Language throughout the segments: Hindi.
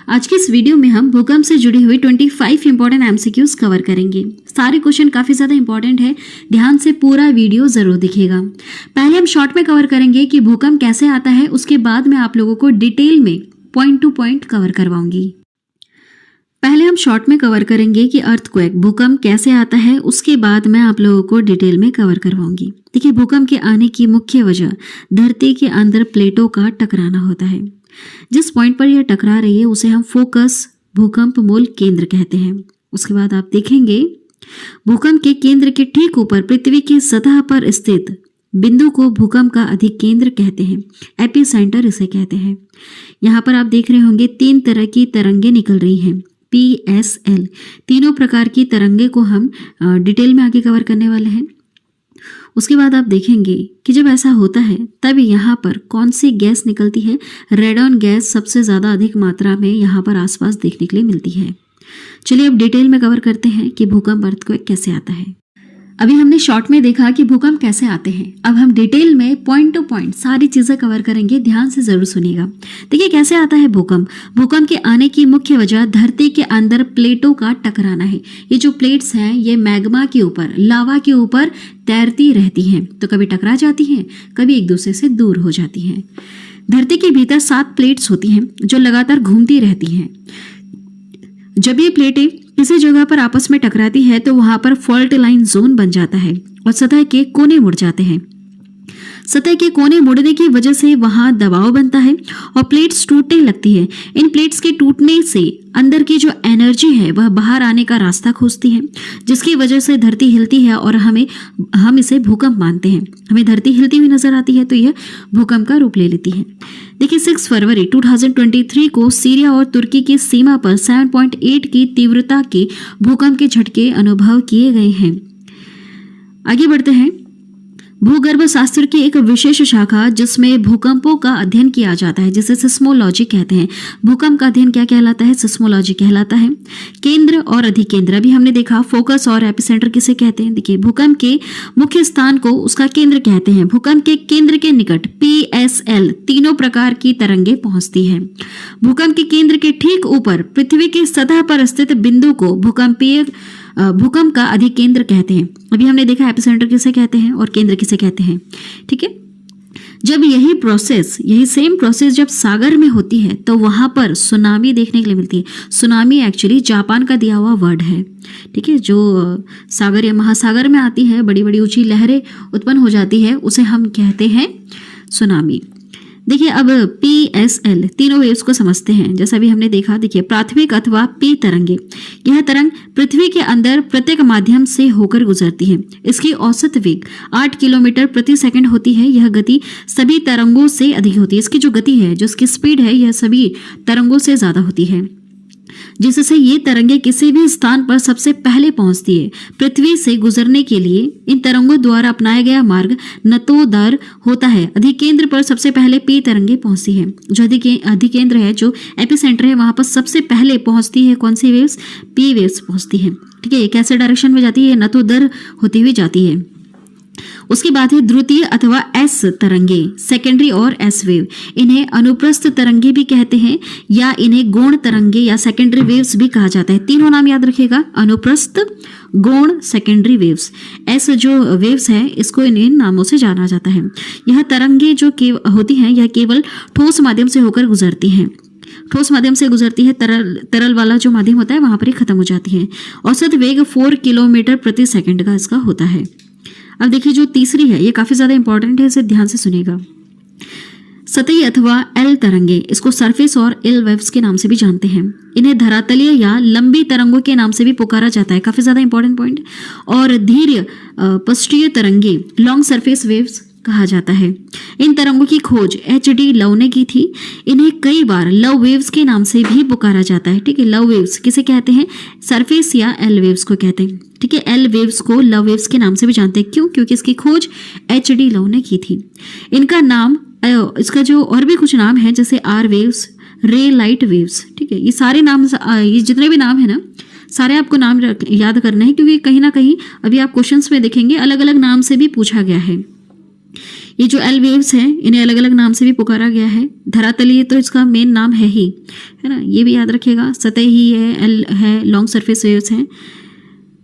आज के इस वीडियो में हम भूकंप से जुड़ी हुई 25 इंपॉर्टेंट एमसीक्यूज कवर करेंगे। सारे क्वेश्चन काफी ज्यादा इंपॉर्टेंट है, ध्यान से पूरा वीडियो जरूर दिखेगा। पहले हम शॉर्ट में कवर करेंगे कि भूकंप कैसे आता है, उसके बाद मैं आप लोगों को डिटेल में पॉइंट टू पॉइंट कवर करवाऊंगी। पहले हम शॉर्ट में कवर करेंगे कि अर्थक्वेक भूकंप कैसे आता है, उसके बाद मैं आप लोगों को डिटेल में कवर करवाऊंगी। देखिए, भूकंप के आने की मुख्य वजह धरती के अंदर प्लेटों का टकराना होता है। जिस पॉइंट पर यह टकरा रही है उसे हम फोकस भूकंप मूल केंद्र कहते हैं। उसके बाद आप देखेंगे भूकंप के केंद्र के ठीक ऊपर पृथ्वी की सतह पर स्थित बिंदु को भूकंप का अधिकेंद्र कहते हैं, एपीसेंटर इसे कहते हैं। यहाँ पर आप देख रहे होंगे 3 तरह की तरंगे निकल रही हैं, PSL। तीनों प्रकार की तरंगे को हम डिटेल में आगे कवर करने वाले हैं। उसके बाद आप देखेंगे कि जब ऐसा होता है तब यहाँ पर कौन सी गैस निकलती है। रेडॉन गैस सबसे ज़्यादा अधिक मात्रा में यहाँ पर आसपास देखने के लिए मिलती है। चलिए अब डिटेल में कवर करते हैं कि भूकंप अर्थक्वेक कैसे आता है। अभी हमने शॉर्ट में देखा कि भूकंप कैसे आते हैं, अब हम डिटेल में पॉइंट टू पॉइंट सारी चीज़ें कवर करेंगे, ध्यान से ज़रूर सुनिएगा। देखिए कैसे आता है भूकंप। भूकंप के आने की मुख्य वजह धरती के अंदर प्लेटों का टकराना है। ये जो प्लेट्स हैं ये मैग्मा के ऊपर, लावा के ऊपर तैरती रहती हैं, तो कभी टकरा जाती हैं, कभी एक दूसरे से दूर हो जाती हैं। धरती के भीतर 7 प्लेट्स होती हैं जो लगातार घूमती रहती हैं। जब ये प्लेटें किसी जगह पर आपस में टकराती है तो वहां पर फॉल्ट लाइन जोन बन जाता है और सतह के कोने मुड़ जाते हैं। सतह के कोने मुड़ने की वजह से वहां दबाव बनता है और प्लेट्स टूटने लगती है। इन प्लेट्स के टूटने से अंदर की जो एनर्जी है वह बाहर आने का रास्ता खोजती है, जिसकी वजह से धरती हिलती है और हम इसे भूकंप मानते हैं। हमें धरती हिलती हुई नजर आती है तो यह भूकंप का रूप ले लेती है। देखिए 6 फरवरी 2023 को सीरिया और तुर्की की सीमा पर 7.8 की तीव्रता के भूकंप के झटके अनुभव किए गए हैं। आगे बढ़ते हैं। भूगर्भ शास्त्र की एक विशेष शाखा जिसमें भूकंपों का अध्ययन किया जाता है, जिसे सिस्मोलॉजी कहते हैं। भूकंप का अध्ययन क्या कहलाता है? सिस्मोलॉजी कहलाता है। केंद्र और अधिकेंद्र अभी हमने देखा, फोकस और एपिसेंटर किसे कहते हैं। देखिए भूकंप के मुख्य स्थान को उसका केंद्र कहते हैं। भूकंप के केंद्र के निकट PSL तीनों प्रकार की तरंगे पहुंचती है। भूकंप के केंद्र के ठीक ऊपर पृथ्वी की सतह पर स्थित बिंदु को भूकंप का अधिकेंद्र कहते हैं। अभी हमने देखा एपिसेंटर किसे कहते हैं और केंद्र किसे कहते हैं, ठीक है। जब यही सेम प्रोसेस जब सागर में होती है तो वहां पर सुनामी देखने के लिए मिलती है। सुनामी एक्चुअली जापान का दिया हुआ वर्ड है, ठीक है। जो सागर या महासागर में आती है, बड़ी बड़ी ऊंची लहरें उत्पन्न हो जाती है, उसे हम कहते हैं सुनामी। देखिए अब PSL तीनों वेव्स को समझते हैं। जैसा भी हमने देखा, देखिए प्राथमिक अथवा P तरंगे, यह तरंग पृथ्वी के अंदर प्रत्येक माध्यम से होकर गुजरती है। इसकी औसत वेग 8 किलोमीटर प्रति सेकंड होती है। यह गति सभी तरंगों से अधिक होती है। इसकी जो गति है, जो इसकी स्पीड है, यह सभी तरंगों से ज्यादा होती है, जिससे ये तरंगे किसी भी स्थान पर सबसे पहले पहुंचती है। पृथ्वी से गुजरने के लिए इन तरंगों द्वारा अपनाया गया मार्ग नतोदर होता है। अधिकेंद्र पर सबसे पहले P तरंगे पहुंचती है। जो अधिकेंद्र है, जो एपिसेंटर है, वहां पर सबसे पहले पहुंचती है कौन सी वेव्स? P वेव्स पहुंचती है, ठीक है। कैसे डायरेक्शन में जाती है? नतोदर होती हुई जाती है। उसके बाद है द्वितीय अथवा S तरंगे, सेकेंडरी और S वेव। इन्हें अनुप्रस्थ तरंगे भी कहते हैं या इन्हें गौण तरंगे या सेकेंडरी वेव्स भी कहा जाता है। तीनों नाम याद रखिएगा, अनुप्रस्थ, गौण, सेकेंडरी वेव्स। S जो वेव्स है, इसको इन नामों से जाना जाता है। यह तरंगे जो होती हैं, यह केवल ठोस माध्यम से होकर गुजरती हैं। ठोस माध्यम से गुजरती है, तरल वाला जो माध्यम होता है वहां पर ही खत्म हो जाती है। औसत वेग 4 किलोमीटर प्रति सेकंड का इसका होता है। अब देखिए जो तीसरी है, ये काफी ज्यादा इंपॉर्टेंट है, इसे ध्यान से सुनिएगा। सतही अथवा L तरंगे, इसको सरफेस और एल वेव्स के नाम से भी जानते हैं। इन्हें धरातलीय या लंबी तरंगों के नाम से भी पुकारा जाता है, काफी ज्यादा इंपॉर्टेंट पॉइंट। और धीरे पृष्ठीय तरंगे, लॉन्ग सरफेस वेव्स कहा जाता है। इन तरंगों की खोज HD लव ने की थी। इन्हें कई बार लव वेव्स के नाम से भी पुकारा जाता है, ठीक है। लव वेव्स किसे कहते हैं? सरफेस या L वेव्स को कहते हैं, ठीक है। L वेव्स को लव वेव्स के नाम से भी जानते हैं। क्यों? क्योंकि इसकी खोज HD लव ने की थी। इनका नाम, इसका जो और भी कुछ नाम है, जैसे R वेव्स, रे लाइट वेव्स, ठीक है। ये सारे नाम, ये जितने भी नाम है ना, सारे आपको नाम याद करना है, क्योंकि कहीं ना कहीं अभी आप क्वेश्चंस में देखेंगे अलग अलग नाम से भी पूछा गया है। ये जो एल वेव्स हैं इन्हें अलग अलग नाम से भी पुकारा गया है। धरातलीय तो इसका मेन नाम है ही, है ना, ये भी याद रखिएगा। सतही है, एल है, लॉन्ग सरफेस वेव्स हैं।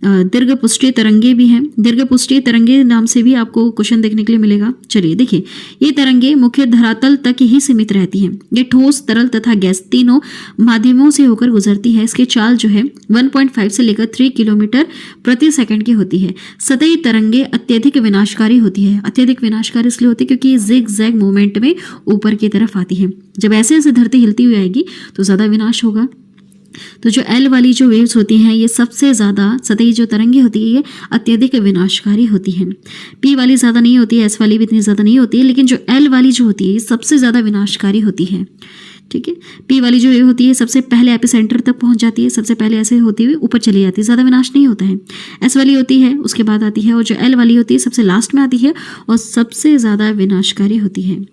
दीर्घ पुष्टीय तरंगे भी हैं। दीर्घ पुष्टीय तरंगे नाम से भी आपको क्वेश्चन देखने के लिए मिलेगा। चलिए देखिए, ये तरंगे मुख्य धरातल तक ही सीमित रहती हैं। ये ठोस, तरल तथा गैस तीनों माध्यमों से होकर गुजरती है। इसकी चाल जो है 1.5 से लेकर 3 किलोमीटर प्रति सेकंड की होती है। सतही तरंगे अत्यधिक विनाशकारी होती है। अत्यधिक विनाशकारी इसलिए होती है क्योंकि ये जिग जैग मूवमेंट में ऊपर की तरफ आती है। जब ऐसे ऐसे धरती हिलती हुई आएगी तो ज़्यादा विनाश होगा। तो जो एल वाली जो वेव्स होती हैं ये सबसे ज़्यादा, सतही जो तरंगे होती है ये अत्यधिक विनाशकारी होती हैं। पी वाली ज़्यादा नहीं होती है, एस वाली भी इतनी ज़्यादा नहीं होती है, लेकिन जो एल वाली जो होती है ये सबसे ज़्यादा विनाशकारी होती है। ठीक है, पी वाली जो वेव होती है सबसे पहले एपिसेंटर तक पहुंच जाती है, सबसे पहले ऐसे होती हुई ऊपर चली जाती है, ज़्यादा विनाश नहीं होता है। एस वाली होती है उसके बाद आती है, और जो एल वाली होती है सबसे लास्ट में आती है और सबसे ज़्यादा विनाशकारी होती है।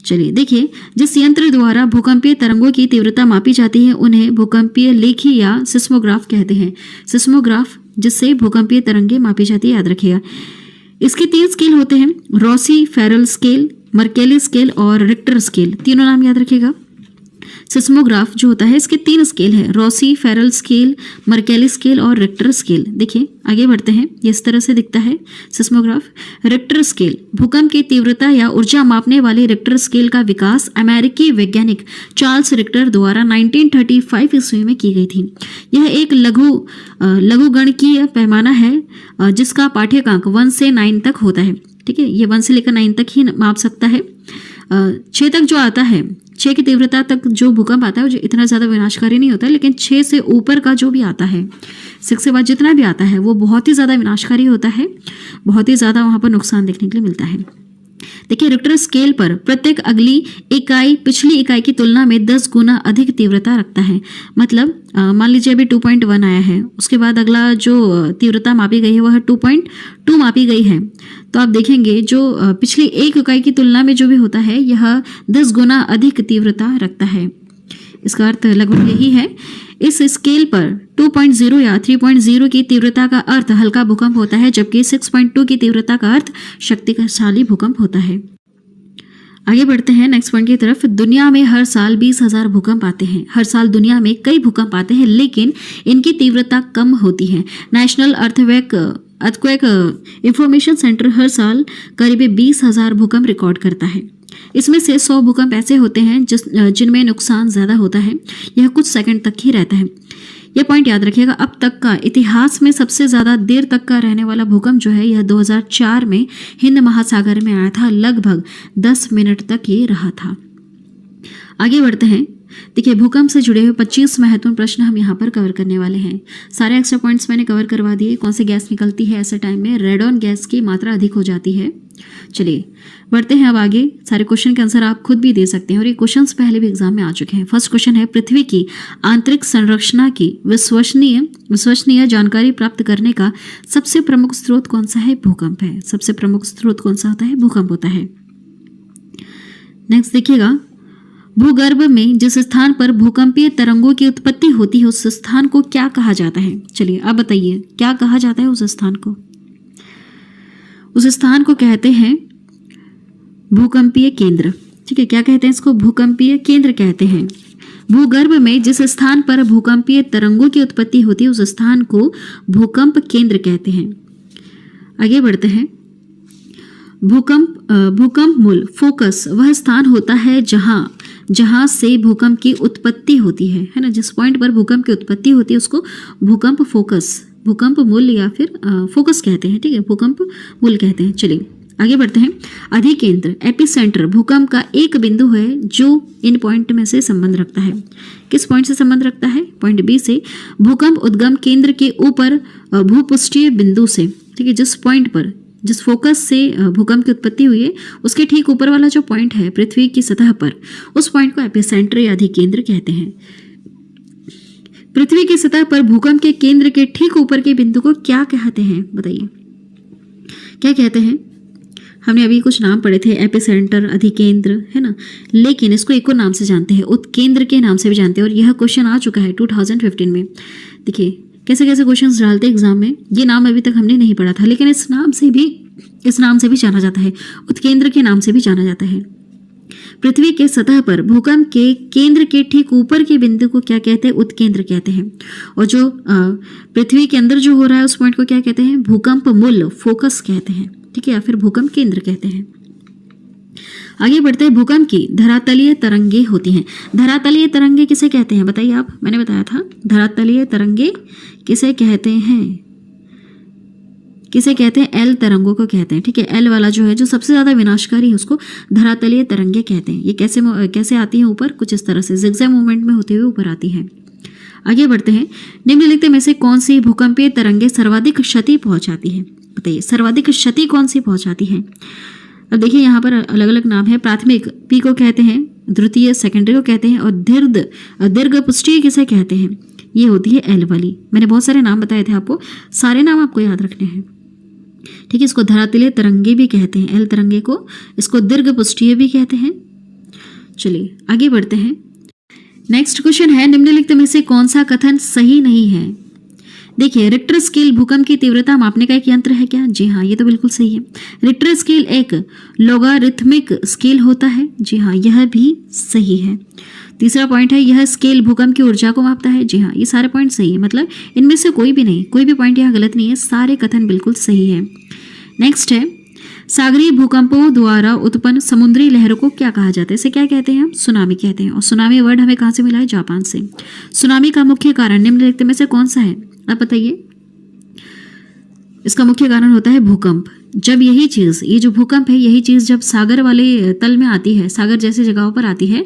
चलिए देखिए, जिस यंत्र द्वारा भूकंपीय तरंगों की तीव्रता मापी जाती है उन्हें भूकंपीय लेखी या सिस्मोग्राफ कहते हैं। सिस्मोग्राफ, जिससे भूकंपीय तरंगे मापी जाती है, याद रखिएगा। इसके 3 स्केल होते हैं, Rossi Feral scale, Mercalli scale और रिक्टर स्केल। तीनों नाम याद रखिएगा। सिस्मोग्राफ जो होता है इसके 3 स्केल है, Rossi Feral scale, Mercalli scale और रिक्टर स्केल। देखिए आगे बढ़ते हैं, ये इस तरह से दिखता है सिस्मोग्राफ। रिक्टर स्केल, भूकंप की तीव्रता या ऊर्जा मापने वाले रिक्टर स्केल का विकास अमेरिकी वैज्ञानिक चार्ल्स रिक्टर द्वारा 1935 ईस्वी में की गई थी। यह एक लघुगणकीय पैमाना है जिसका पाठ्यकांक 1 से 9 तक होता है। ठीक है, ये 1 से लेकर 9 तक ही माप सकता है। 6 तक जो आता है, 6 की तीव्रता तक जो भूकंप आता है वो इतना ज़्यादा विनाशकारी नहीं होता है, लेकिन 6 से ऊपर का जो भी आता है, 6 से बाद जितना भी आता है वो बहुत ही ज़्यादा विनाशकारी होता है, बहुत ही ज़्यादा वहाँ पर नुकसान देखने के लिए मिलता है। देखिए, रिक्टर स्केल पर प्रत्येक अगली इकाई पिछली इकाई की तुलना में 10 गुना अधिक तीव्रता रखता है। मतलब मान लीजिए अभी 2.1 आया है, उसके बाद अगला जो तीव्रता मापी गई है वह 2.2 मापी गई है, तो आप देखेंगे जो पिछली एक इकाई की तुलना में जो भी होता है यह 10 गुना अधिक तीव्रता रखता है। इसका अर्थ लगभग यही है। इस स्केल पर 2.0 या 3.0 की तीव्रता का अर्थ हल्का भूकंप होता है, जबकि 6.2 की तीव्रता का अर्थ शक्तिशाली भूकंप होता है। आगे बढ़ते हैं नेक्स्ट पॉइंट की तरफ। दुनिया में हर साल 20,000 भूकंप आते हैं। हर साल दुनिया में कई भूकंप आते हैं, लेकिन इनकी तीव्रता कम होती है। नेशनल अर्थक्वेक इंफॉर्मेशन सेंटर हर साल करीब 20,000 भूकंप रिकॉर्ड करता है। इसमें से 100 भूकंप ऐसे होते हैं जिनमें नुकसान ज़्यादा होता है। यह कुछ सेकंड तक ही रहता है। यह पॉइंट याद रखिएगा। अब तक का इतिहास में सबसे ज़्यादा देर तक का रहने वाला भूकंप जो है यह 2004 में हिंद महासागर में आया था। लगभग 10 मिनट तक ये रहा था। आगे बढ़ते हैं। देखिए, भूकंप से जुड़े हुए 25 महत्वपूर्ण प्रश्न हम यहाँ पर कवर करने वाले हैं। सारे एक्स्ट्रा पॉइंट्स मैंने कवर करवा दिए। कौन सी गैस निकलती है ऐसे टाइम में? रेडॉन गैस की मात्रा अधिक हो जाती है। चलिए बढ़ते हैं अब आगे। सारे क्वेश्चन के आंसर आप खुद भी दे सकते हैं और ये क्वेश्चंस पहले भी एग्जाम में आ चुके हैं। फर्स्ट क्वेश्चन है, पृथ्वी की आंतरिक संरचना की विश्वसनीय जानकारी प्राप्त करने का सबसे प्रमुख स्रोत कौन सा है? भूकंप है। सबसे प्रमुख स्रोत कौन सा होता है? भूकंप होता है। नेक्स्ट देखिएगा, भूगर्भ में जिस स्थान पर भूकंपीय तरंगों की उत्पत्ति होती है उस स्थान को क्या कहा जाता है? चलिए आप बताइए, क्या कहा जाता है उस स्थान को? उस स्थान को कहते हैं भूकंपीय केंद्र। ठीक है, क्या कहते हैं इसको? भूकंपीय केंद्र कहते हैं। भूगर्भ में जिस स्थान पर भूकंपीय तरंगों की उत्पत्ति होती है उस स्थान को भूकंप केंद्र कहते हैं। आगे बढ़ते हैं। भूकंप मूल फोकस वह स्थान होता है जहां से भूकंप की उत्पत्ति होती है ना। जिस पॉइंट पर भूकंप की उत्पत्ति होती है उसको भूकंप भूकंप मूल या फिर फोकस कहते हैं। ठीक है, भूकंप मूल कहते हैं। चलिए आगे बढ़ते हैं। अधिकेंद्र एपिसेंटर भूकंप का एक बिंदु है जो इन पॉइंट में से संबंध रखता है। किस पॉइंट से संबंध रखता है? पॉइंट बी से। भूकंप उद्गम केंद्र के ऊपर भूपृष्ठीय बिंदु से। ठीक है, जिस पॉइंट पर, जिस फोकस से भूकंप की उत्पत्ति हुई है उसके ठीक ऊपर वाला जो पॉइंट है पृथ्वी की सतह पर, उस पॉइंट को एपिसेंटर या अधिकेंद्र कहते हैं। पृथ्वी की सतह पर भूकंप के केंद्र के ठीक ऊपर के बिंदु को क्या कहते हैं? बताइए, क्या कहते हैं? हमने अभी कुछ नाम पढ़े थे, एपिसेंटर, अधिकेंद्र, है ना, लेकिन इसको एक और नाम से जानते हैं, उत्केंद्र के नाम से भी जानते हैं। और यह क्वेश्चन आ चुका है 2015 में। देखिए कैसे कैसे क्वेश्चंस डालते हैं एग्जाम में। ये नाम अभी तक हमने नहीं पढ़ा था, लेकिन इस नाम से भी इस नाम से भी जाना जाता है, उत्केंद्र के नाम से भी जाना जाता है। पृथ्वी के सतह पर भूकंप के केंद्र के ठीक ऊपर के बिंदु को क्या कहते हैं? उत्केंद्र कहते हैं। और जो पृथ्वी के अंदर जो हो रहा है उस पॉइंट को क्या कहते हैं? भूकंप मूल, फोकस कहते हैं, ठीक है, या फिर भूकंप केंद्र कहते हैं। आगे बढ़ते हैं। भूकंप की धरातलीय तरंगे होती हैं। धरातलीय तरंगे किसे कहते हैं बताइए आप? मैंने बताया था धरातलीय तरंगे किसे कहते हैं? किसे कहते हैं? एल तरंगों को कहते हैं, ठीक है। एल वाला जो है, जो सबसे ज्यादा विनाशकारी है, उसको धरातलीय तरंगे कहते हैं। ये कैसे आती है ऊपर? कुछ इस तरह से जिगजैग मूवमेंट में होते हुए ऊपर आती है। आगे बढ़ते हैं। निम्नलिखित में से कौन सी भूकंपीय तरंगे सर्वाधिक क्षति पहुंचाती है? बताइए, सर्वाधिक क्षति कौन सी पहुंचाती है? अब देखिए यहाँ पर अलग अलग नाम है। प्राथमिक पी को कहते हैं, द्वितीय सेकेंडरी को कहते हैं, और दीर्घ पुष्टीय किसे कहते हैं? ये होती है एल वाली। मैंने बहुत सारे नाम बताए थे आपको, सारे नाम आपको याद रखने हैं, ठीक है। इसको धरातलीय तरंगे भी कहते हैं, एल तरंगे को। इसको दीर्घ पुष्टीय भी कहते हैं। चलिए आगे बढ़ते हैं। नेक्स्ट क्वेश्चन है, निम्नलिखित में से कौन सा कथन सही नहीं है? देखिए, रिक्टर स्केल भूकंप की तीव्रता मापने का एक यंत्र है क्या? जी हाँ, ये तो बिल्कुल सही है। रिक्टर स्केल एक लोगारिथमिक स्केल होता है। जी हाँ, यह भी सही है। तीसरा पॉइंट है, यह स्केल भूकंप की ऊर्जा को मापता है। जी हाँ, ये सारे पॉइंट सही है, मतलब इनमें से कोई भी नहीं, कोई भी पॉइंट यहाँ गलत नहीं है, सारे कथन बिल्कुल सही है। नेक्स्ट है, सागरीय भूकंपों द्वारा उत्पन्न समुद्री लहरों को क्या कहा जाता है? इसे क्या कहते हैं हम? सुनामी कहते हैं। और सुनामी वर्ड हमें कहाँ से मिला है? जापान से। सुनामी का मुख्य कारण निम्नलिखित में से कौन सा है? आप बताइए। इसका मुख्य कारण होता है भूकंप। जब यही चीज, ये जो भूकंप है, यही चीज जब सागर वाले तल में आती है, सागर जैसे जगहों पर आती है,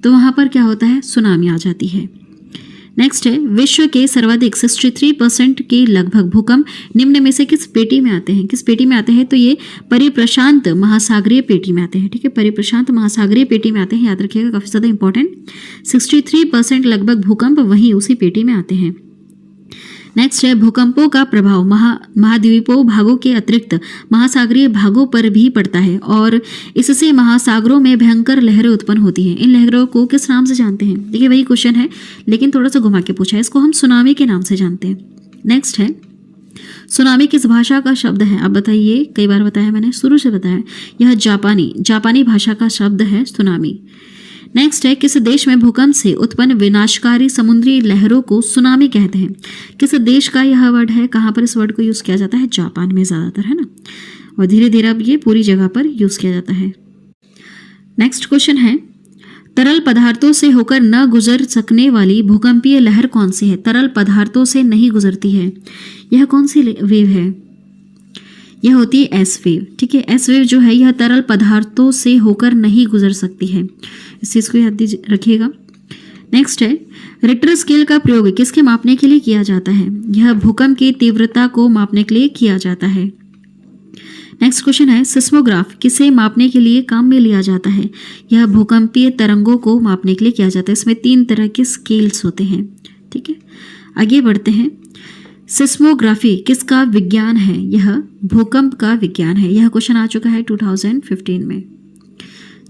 तो वहां पर क्या होता है? सुनामी आ जाती है। नेक्स्ट है, विश्व के सर्वाधिक 63% के लगभग भूकंप निम्न में से किस पेटी में आते हैं? किस पेटी में आते हैं? तो ये परिप्रशांत महासागरीय पेटी में आते हैं, ठीक है। परिप्रशांत महासागरीय पेटी में आते हैं, याद रखिएगा, काफी ज्यादा इंपॉर्टेंट। 63% लगभग भूकंप वहीं उसी पेटी में आते हैं। नेक्स्ट है, भूकंपों का प्रभाव महाद्वीपों भागों के अतिरिक्त महासागरीय भागों पर भी पड़ता है और इससे महासागरों में भयंकर लहरें उत्पन्न होती हैं। इन लहरों को किस नाम से जानते हैं? देखिए, वही क्वेश्चन है लेकिन थोड़ा सा घुमा के पूछा है। इसको हम सुनामी के नाम से जानते हैं। नेक्स्ट है, सुनामी किस भाषा का शब्द है? आप बताइए, कई बार बताया मैंने, शुरू से बताया। यह जापानी भाषा का शब्द है सुनामी। नेक्स्ट है, किस देश में भूकंप से उत्पन्न विनाशकारी समुद्री लहरों को सुनामी कहते हैं? किस देश का यह वर्ड है? कहाँ पर इस वर्ड को यूज किया जाता है? जापान में ज्यादातर, है ना। और धीरे धीरे अब ये पूरी जगह पर यूज किया जाता है। नेक्स्ट क्वेश्चन है, तरल पदार्थों से होकर न गुजर सकने वाली भूकंपीय लहर कौन सी है? तरल पदार्थों से नहीं गुजरती है, यह कौन सी वेव है? यह होती है एस वेव, ठीक है। एस वेव जो है, यह तरल पदार्थों से होकर नहीं गुजर सकती है, इस चीज को याद रखिएगा। नेक्स्ट है, रिक्टर स्केल का प्रयोग किसके मापने के लिए किया जाता है? यह भूकंप की तीव्रता को मापने के लिए किया जाता है। नेक्स्ट क्वेश्चन है, सिस्मोग्राफ किसे मापने के लिए काम में लिया जाता है? यह भूकंपीय तरंगों को मापने के लिए किया जाता है। इसमें 3 तरह के स्केल्स होते हैं, ठीक है। आगे बढ़ते हैं। सिस्मोग्राफी किसका विज्ञान है? यह भूकंप का विज्ञान है। यह क्वेश्चन आ चुका है 2015 में।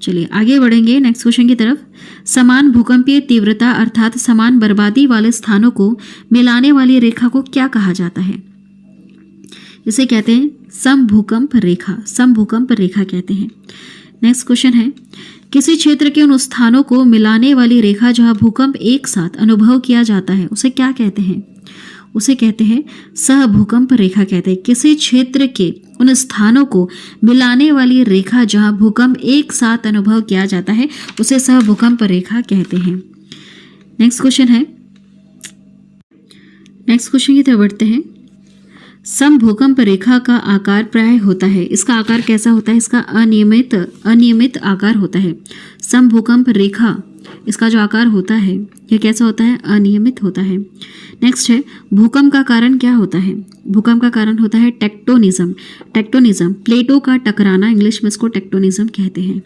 चलिए आगे बढ़ेंगे नेक्स्ट क्वेश्चन की तरफ। समान भूकंपीय तीव्रता अर्थात समान बर्बादी वाले स्थानों को मिलाने वाली रेखा को क्या कहा जाता है? इसे कहते हैं समभूकंप रेखा। समभूकंप रेखा कहते हैं। नेक्स्ट क्वेश्चन है, किसी क्षेत्र के उन स्थानों को मिलाने वाली रेखा जहां भूकंप एक साथ अनुभव किया जाता है उसे क्या कहते हैं? उसे कहते हैं सहभूकंप रेखा कहते हैं। किसी क्षेत्र के उन स्थानों को मिलाने वाली रेखा जहां भूकंप एक साथ अनुभव किया जाता है उसे सहभूकंप रेखा कहते हैं। नेक्स्ट क्वेश्चन है, नेक्स्ट क्वेश्चन की तरफ बढ़ते हैं। समभूकंप रेखा का आकार प्राय होता है, इसका आकार कैसा होता है? इसका अनियमित आकार होता है। समभूकंप रेखा, इसका जो आकार होता है यह कैसा होता है? अनियमित होता है। नेक्स्ट है, भूकंप का कारण क्या होता है? भूकंप का कारण होता है टेक्टोनिज्म। टेक्टोनिज्म, प्लेटों का टकराना, इंग्लिश में इसको टेक्टोनिज्म कहते हैं।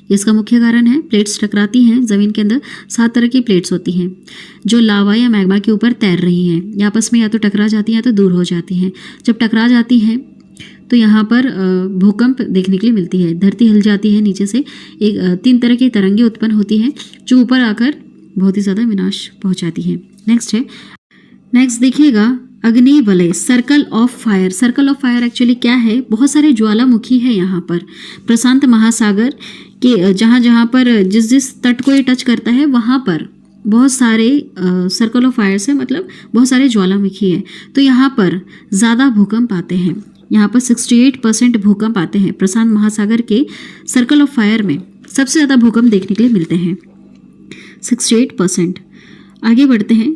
इसका मुख्य कारण है प्लेट्स टकराती हैं जमीन के अंदर। 7 तरह की प्लेट्स होती हैं जो लावा या मैग्मा के ऊपर तैर रही हैं। ये आपस में या तो टकरा जाती हैं या तो दूर हो जाती हैं। जब टकरा जाती हैं तो यहाँ पर भूकंप देखने के लिए मिलती है। धरती हिल जाती है नीचे से। 3 तरह की तरंगें उत्पन्न होती हैं जो ऊपर आकर बहुत ही ज़्यादा विनाश पहुँचाती हैं। नेक्स्ट है, नेक्स्ट देखिएगा, अग्नि वलय, circle of fire. Circle of fire actually क्या है, बहुत सारे ज्वालामुखी है यहाँ पर। प्रशांत महासागर के जहाँ जहाँ पर जिस जिस तट को ये टच करता है वहाँ पर बहुत सारे सर्कल ऑफ फायर से मतलब बहुत सारे ज्वालामुखी है। तो यहाँ पर ज़्यादा भूकंप आते हैं। यहाँ पर 68% भूकंप आते हैं। प्रशांत महासागर के सर्कल ऑफ फायर में सबसे ज़्यादा भूकंप देखने के लिए मिलते हैं, 68%। आगे बढ़ते हैं।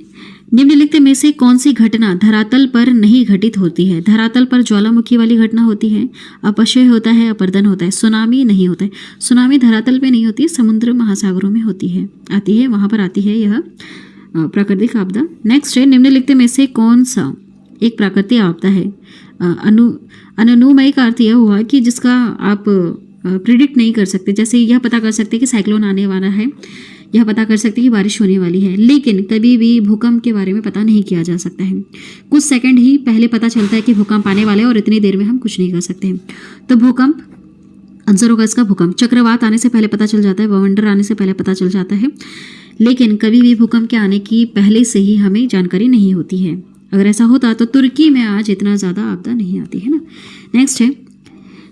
निम्नलिखित में से कौन सी घटना धरातल पर नहीं घटित होती है? धरातल पर ज्वालामुखी वाली घटना होती है, अपक्षय होता है, अपरदन होता है, सुनामी नहीं होता है। सुनामी धरातल पे नहीं होती है, समुद्र महासागरों में होती है, आती है, वहाँ पर आती है यह प्राकृतिक आपदा। नेक्स्ट है, निम्नलिखित में से कौन सा एक प्राकृतिक आपदा है? अनुमय का अर्थ यह हुआ कि जिसका आप प्रिडिक्ट नहीं कर सकते। जैसे यह पता कर सकते कि साइक्लोन आने वाला है, यह पता कर सकते कि बारिश होने वाली है, लेकिन कभी भी भूकंप के बारे में पता नहीं किया जा सकता है। कुछ सेकंड ही पहले पता चलता है कि भूकंप आने वाले हैं और इतनी देर में हम कुछ नहीं कर सकते हैं। तो भूकंप आंसर होगा इसका भूकंप। चक्रवात आने से पहले पता चल जाता है, बवंडर आने से पहले पता चल जाता है, लेकिन कभी भी भूकंप के आने की पहले से ही हमें जानकारी नहीं होती है। अगर ऐसा होता तो तुर्की में आज इतना ज़्यादा आपदा नहीं आती है ना। नेक्स्ट है,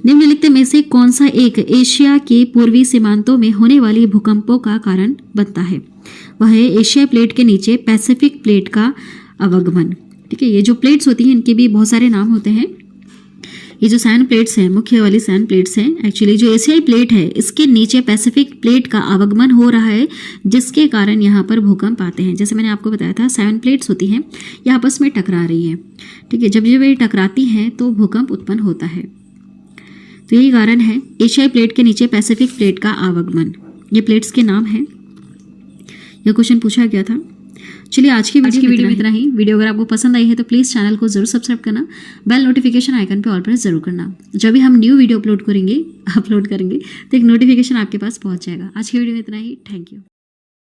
निम्नलिखित में से कौन सा एक एशिया के पूर्वी सीमांतों में होने वाली भूकंपों का कारण बनता है? वह है एशिया प्लेट के नीचे पैसिफिक प्लेट का अवगमन। ठीक है, ये जो प्लेट्स होती हैं इनके भी बहुत सारे नाम होते हैं। ये जो सैंड प्लेट्स हैं, मुख्य वाली सैंड प्लेट्स हैं, एक्चुअली जो एशियाई प्लेट है इसके नीचे पैसिफिक प्लेट का आवागमन हो रहा है, जिसके कारण यहाँ पर भूकंप आते हैं। जैसे मैंने आपको बताया था 7 प्लेट्स होती हैं, ये आपस में टकरा रही है। ठीक है, जब जब ये टकराती हैं तो भूकंप उत्पन्न होता है। तो यही कारण है एशियाई प्लेट के नीचे पैसिफिक प्लेट का आवागमन। ये प्लेट्स के नाम हैं। यह क्वेश्चन पूछा गया था। चलिए आज की वीडियो में इतना ही। वीडियो अगर आपको पसंद आई है तो प्लीज़ चैनल को जरूर सब्सक्राइब करना, बेल नोटिफिकेशन आइकन पे ऑल प्रेस जरूर करना। जब भी हम न्यू वीडियो अपलोड करेंगे तो एक नोटिफिकेशन आपके पास पहुंच जाएगा। आज की वीडियो में इतना ही। Thank you.